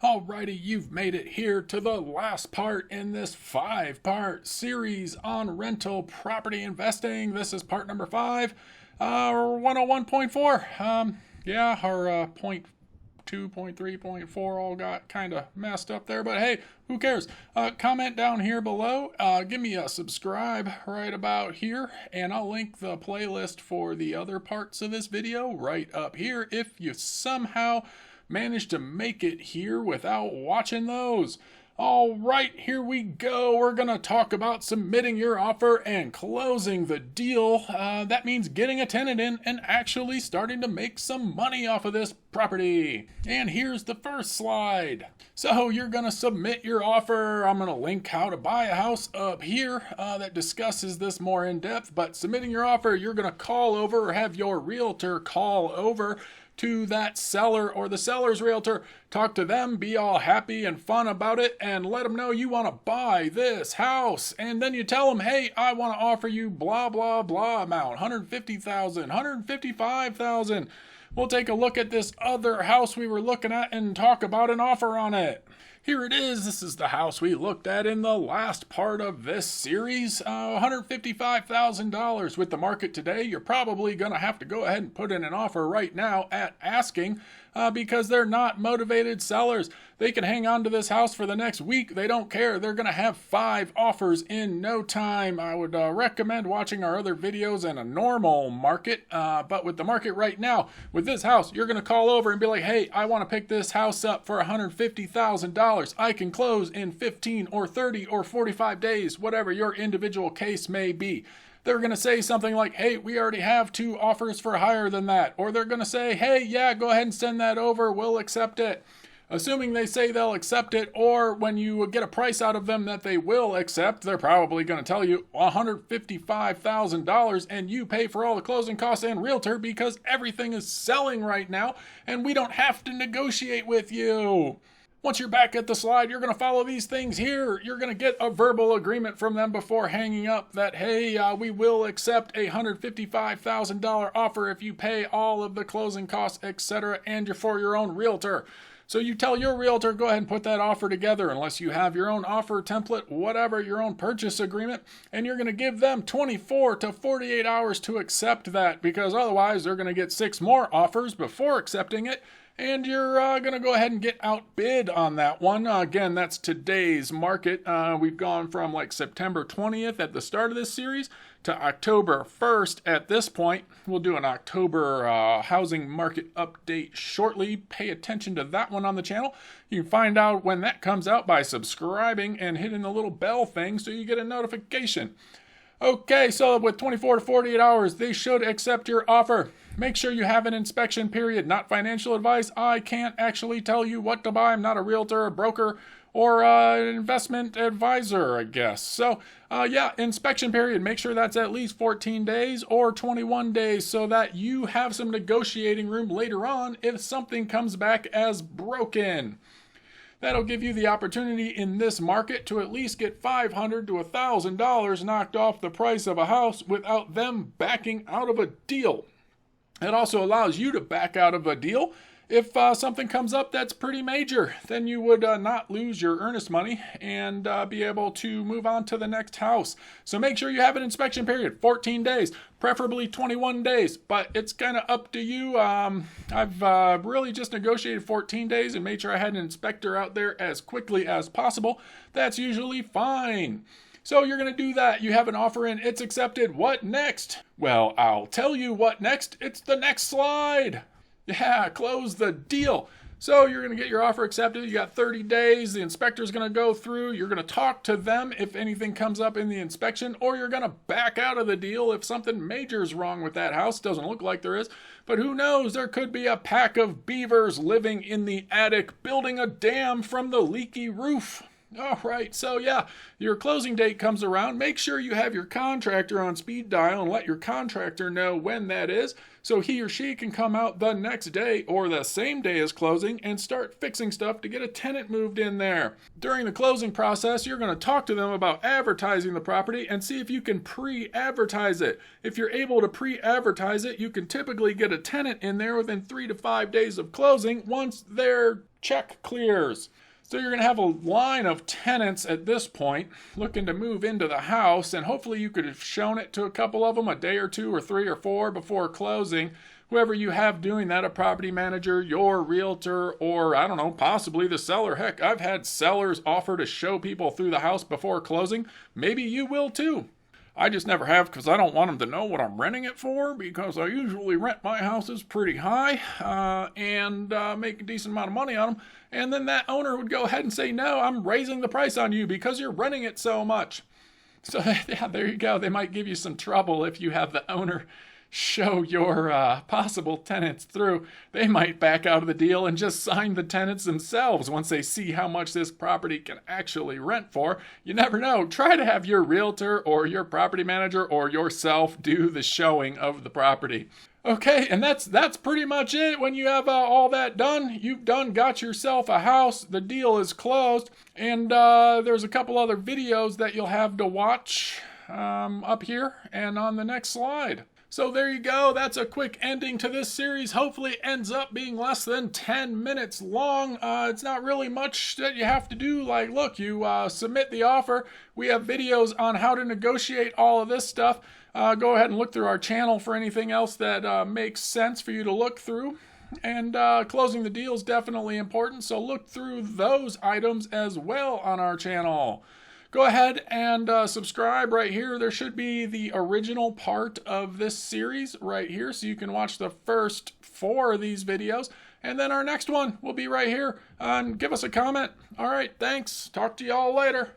Alrighty, you've made it here to the last part in this 5-part series on rental property investing. This is part number 5, 101.4. Yeah, our point 2, point 3, point 4 all got kind of messed up there, but hey, who cares? Comment down here below, give me a subscribe right about here, and I'll link the playlist for the other parts of this video right up here if you somehow managed to make it here without watching those. All right, here we go. We're going to talk about submitting your offer and closing the deal. That means getting a tenant in and actually starting to make some money off of this property. And here's the first slide. So you're going to submit your offer. I'm going to link how to buy a house up here that discusses this more in depth. But submitting your offer, you're going to call over or have your realtor call over to that seller or the seller's realtor, talk to them, be all happy and fun about it, and let them know you want to buy this house. And then you tell them, hey, I want to offer you blah, blah, blah amount, $150,000, $155,000. We'll take a look at this other house we were looking at and talk about an offer on it. Here it is. This is the house we looked at in the last part of this series. $155,000. With the market today, you're probably going to have to go ahead and put in an offer right now at asking because they're not motivated sellers. They can hang on to this house for the next week. They don't care. They're going to have 5 offers in no time. I would recommend watching our other videos in a normal market. But with the market right now, with this house, you're going to call over and be like, hey, I want to pick this house up for $150,000. I can close in 15 or 30 or 45 days, whatever your individual case may be. They're going to say something like, hey, we already have 2 offers for higher than that. Or they're going to say, hey, yeah, go ahead and send that over. We'll accept it. Assuming they say they'll accept it, or when you get a price out of them that they will accept, they're probably going to tell you $155,000 and you pay for all the closing costs and realtor because everything is selling right now and we don't have to negotiate with you. Once you're back at the slide, you're going to follow these things here. You're going to get a verbal agreement from them before hanging up that, hey, we will accept a $155,000 offer if you pay all of the closing costs, etc., and you're for your own realtor. So you tell your realtor, go ahead and put that offer together unless you have your own offer template, whatever, your own purchase agreement, and you're going to give them 24 to 48 hours to accept that because otherwise they're going to get 6 more offers before accepting it. And you're going to go ahead and get outbid on that one. Again, that's today's market. We've gone from like September 20th at the start of this series to October 1st at this point. We'll do an October housing market update shortly. Pay attention to that one on the channel. You can find out when that comes out by subscribing and hitting the little bell thing so you get a notification. Okay, so with 24 to 48 hours, they should accept your offer. Make sure you have an inspection period, not financial advice. I can't actually tell you what to buy. I'm not a realtor, a broker, or an investment advisor, I guess. So, yeah, inspection period. Make sure that's at least 14 days or 21 days so that you have some negotiating room later on if something comes back as broken. That'll give you the opportunity in this market to at least get $500 to $1,000 knocked off the price of a house without them backing out of a deal. It also allows you to back out of a deal if something comes up that's pretty major. Then you would not lose your earnest money and be able to move on to the next house. So make sure you have an inspection period, 14 days, preferably 21 days, but it's kind of up to you. I've really just negotiated 14 days and made sure I had an inspector out there as quickly as possible. That's usually fine. So you're going to do that. You have an offer in. It's accepted. What next? Well, I'll tell you what next. It's the next slide. Yeah, close the deal. So you're going to get your offer accepted. You got 30 days. The inspector's going to go through. You're going to talk to them if anything comes up in the inspection, or you're going to back out of the deal if something major is wrong with that house. Doesn't look like there is, but who knows? There could be a pack of beavers living in the attic, building a dam from the leaky roof. All right, so yeah, your closing date comes around. Make sure you have your contractor on speed dial and let your contractor know when that is so he or she can come out the next day or the same day as closing and start fixing stuff to get a tenant moved in there. During the closing process, you're going to talk to them about advertising the property and see if you can pre-advertise it. If you're able to pre-advertise it, you can typically get a tenant in there within 3 to 5 days of closing once they're check clears. So you're going to have a line of tenants at this point looking to move into the house, and hopefully you could have shown it to a couple of them a day or two or 3 or 4 before closing. Whoever you have doing that, a property manager, your realtor, or I don't know, possibly the seller. Heck, I've had sellers offer to show people through the house before closing. Maybe you will too. I just never have because I don't want them to know what I'm renting it for, because I usually rent my houses pretty high and make a decent amount of money on them. And then that owner would go ahead and say, no, I'm raising the price on you because you're renting it so much. So yeah, there you go. They might give you some trouble if you have the owner show your possible tenants through. They might back out of the deal and just sign the tenants themselves once they see how much this property can actually rent for. You never know. Try to have your realtor or your property manager or yourself do the showing of the property. Okay, and that's pretty much it. When you have all that done, you've got yourself a house. The deal is closed, and there's a couple other videos that you'll have to watch up here and on the next slide. So there you go. That's a quick ending to this series. Hopefully it ends up being less than 10 minutes long. It's not really much that you have to do. Like, look, you submit the offer. We have videos on how to negotiate all of this stuff. Go ahead and look through our channel for anything else that makes sense for you to look through. And closing the deal is definitely important, so look through those items as well on our channel. Go ahead and subscribe right here. There should be the original part of this series right here, so you can watch the first 4 of these videos. And then our next one will be right here. And give us a comment. All right, thanks. Talk to y'all later.